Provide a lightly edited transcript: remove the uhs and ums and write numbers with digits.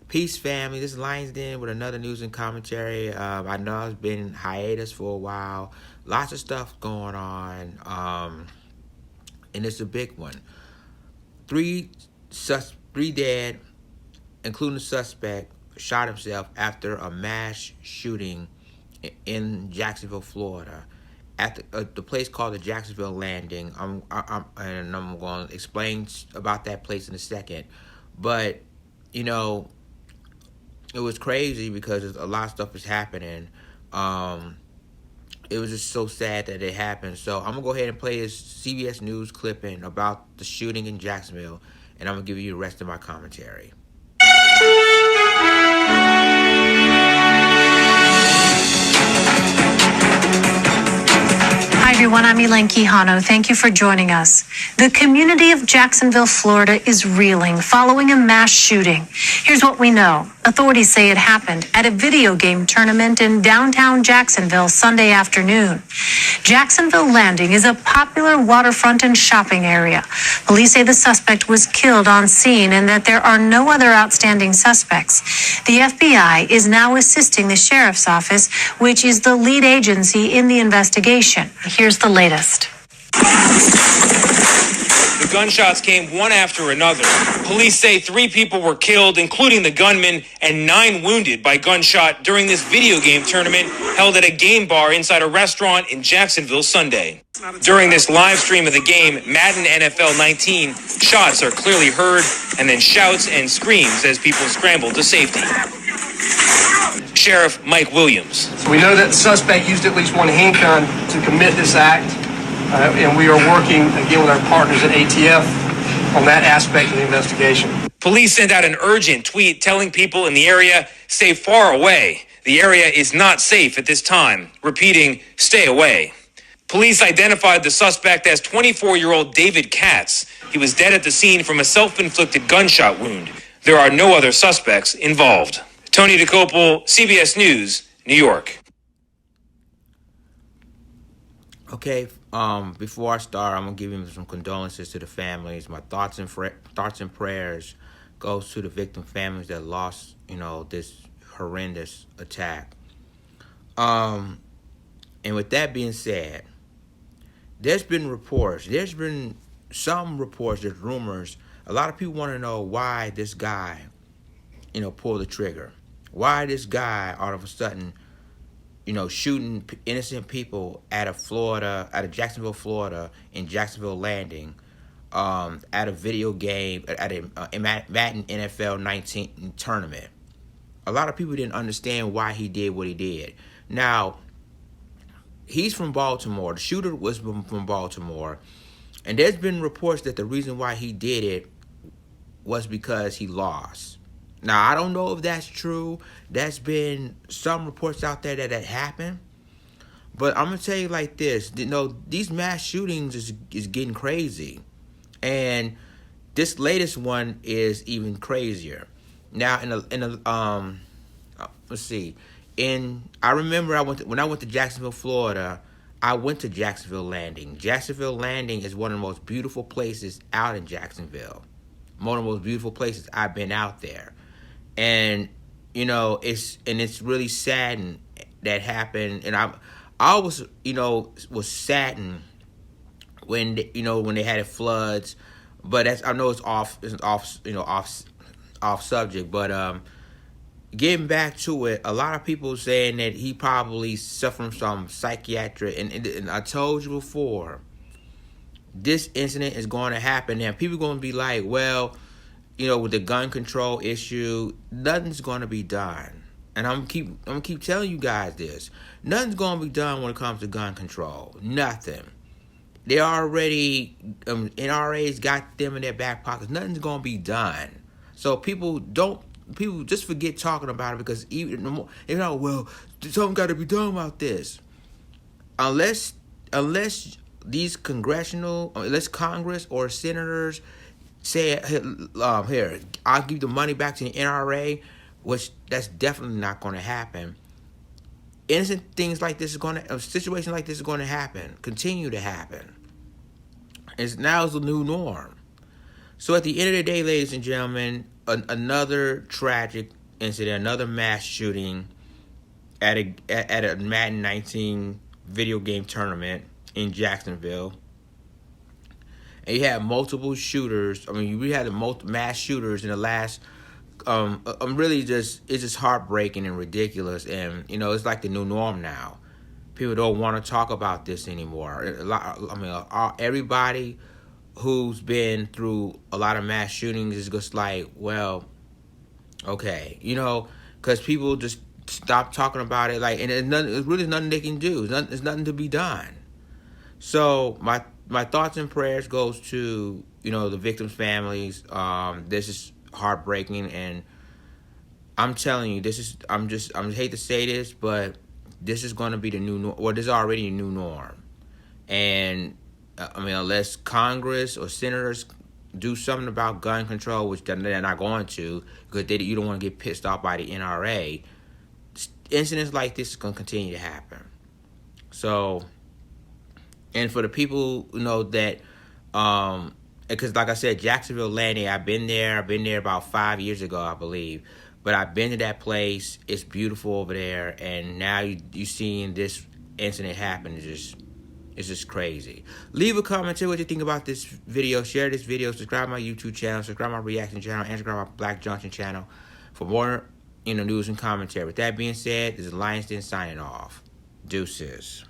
Peace, family. This is Lions Den with another news and commentary. I know I've been hiatus for a while. Lots of stuff going on, and it's a big one. Three dead, including the suspect, shot himself after a mass shooting in Jacksonville, Florida, at the place called the Jacksonville Landing. I'm going to explain about that place in a second, but it was crazy because a lot of stuff was happening. It was just so sad that it happened. So I'm going to go ahead and play this CBS News clipping about the shooting in Jacksonville, and I'm going to give you the rest of my commentary. Hi everyone, I'm Elaine Quijano. Thank you for joining us. The community of Jacksonville, Florida is reeling following a mass shooting. Here's what we know. Authorities say it happened at a video game tournament in downtown Jacksonville Sunday afternoon. Jacksonville Landing is a popular waterfront and shopping area. Police say the suspect was killed on scene and that there are no other outstanding suspects. The FBI is now assisting the sheriff's office, which is the lead agency in the investigation. Here's the latest. The gunshots came one after another. Police say 3 people were killed, including the gunman, and 9 wounded by gunshot during this video game tournament held at a game bar inside a restaurant in Jacksonville Sunday. During this live stream of the game, Madden NFL 19, shots are clearly heard, and then shouts and screams as people scramble to safety. Sheriff Mike Williams. So we know that the suspect used at least one handgun to commit this act, and we are working again with our partners at ATF on that aspect of the investigation. Police sent out an urgent tweet telling people in the area, stay far away. The area is not safe at this time. Repeating, stay away. Police identified the suspect as 24-year-old David Katz. He was dead at the scene from a self-inflicted gunshot wound. There are no other suspects involved. Tony DeCopel, CBS News, New York. Okay, before I start, I'm gonna give him some condolences to the families. My thoughts and prayers goes to the victim families that lost, this horrendous attack. And with that being said, there's been some reports, there's rumors. A lot of people want to know why this guy, pulled the trigger. Why this guy all of a sudden, shooting innocent people at a Jacksonville, Florida, in Jacksonville Landing, at a video game, at a Madden NFL 19 tournament. A lot of people didn't understand why he did what he did. Now, he's from Baltimore. The shooter was from Baltimore. And there's been reports that the reason why he did it was because he lost. Now, I don't know if that's true. There's been some reports out there that happened. But I'm going to tell you like this. These mass shootings is getting crazy. And this latest one is even crazier. Now, let's see. I remember when I went to Jacksonville, Florida, I went to Jacksonville Landing. Jacksonville Landing is one of the most beautiful places out in Jacksonville. One of the most beautiful places. I've been out there. And, it's really saddened that happened. And I was saddened when they had floods. But I know it's off subject. But getting back to it, a lot of people saying that he probably suffering from psychiatric. And I told you before, this incident is going to happen. And people are going to be like, well, with the gun control issue, nothing's going to be done. And I'm keep telling you guys this. Nothing's going to be done when it comes to gun control. Nothing. They already, NRA's got them in their back pockets. Nothing's going to be done. So people just forget talking about it, because well, something got to be done about this. Unless Congress or senators say, here, I'll give the money back to the NRA, which that's definitely not going to happen. Innocent things like this a situation like this is going to happen, continue to happen. Now is the new norm. So at the end of the day, ladies and gentlemen, another tragic incident, another mass shooting at a Madden 19 video game tournament in Jacksonville. And you had multiple shooters. I mean, we had the mass shooters in the last. Really, it's just heartbreaking and ridiculous, and it's like the new norm now. People don't want to talk about this anymore. Everybody who's been through a lot of mass shootings is just like, well, okay, because people just stop talking about it. Like, and it's really nothing they can do. There's nothing to be done. So my thoughts and prayers goes to the victims' families. This is heartbreaking, and I'm telling you, I hate to say this, but this is going to be the new norm. Well, this is already a new norm, and unless Congress or senators do something about gun control, which they're not going to, because you don't want to get pissed off by the NRA, incidents like this is going to continue to happen. So, and for the people that, because like I said, Jacksonville Landing, I've been there about 5 years ago, I believe. But I've been to that place. It's beautiful over there, and now you seeing this incident happen. It's just crazy. Leave a comment, tell what you think about this video. Share this video. Subscribe to my YouTube channel. Subscribe to my reaction channel. And subscribe to my Black Junction channel for more news and commentary. With that being said, this is Lionsden signing off. Deuces.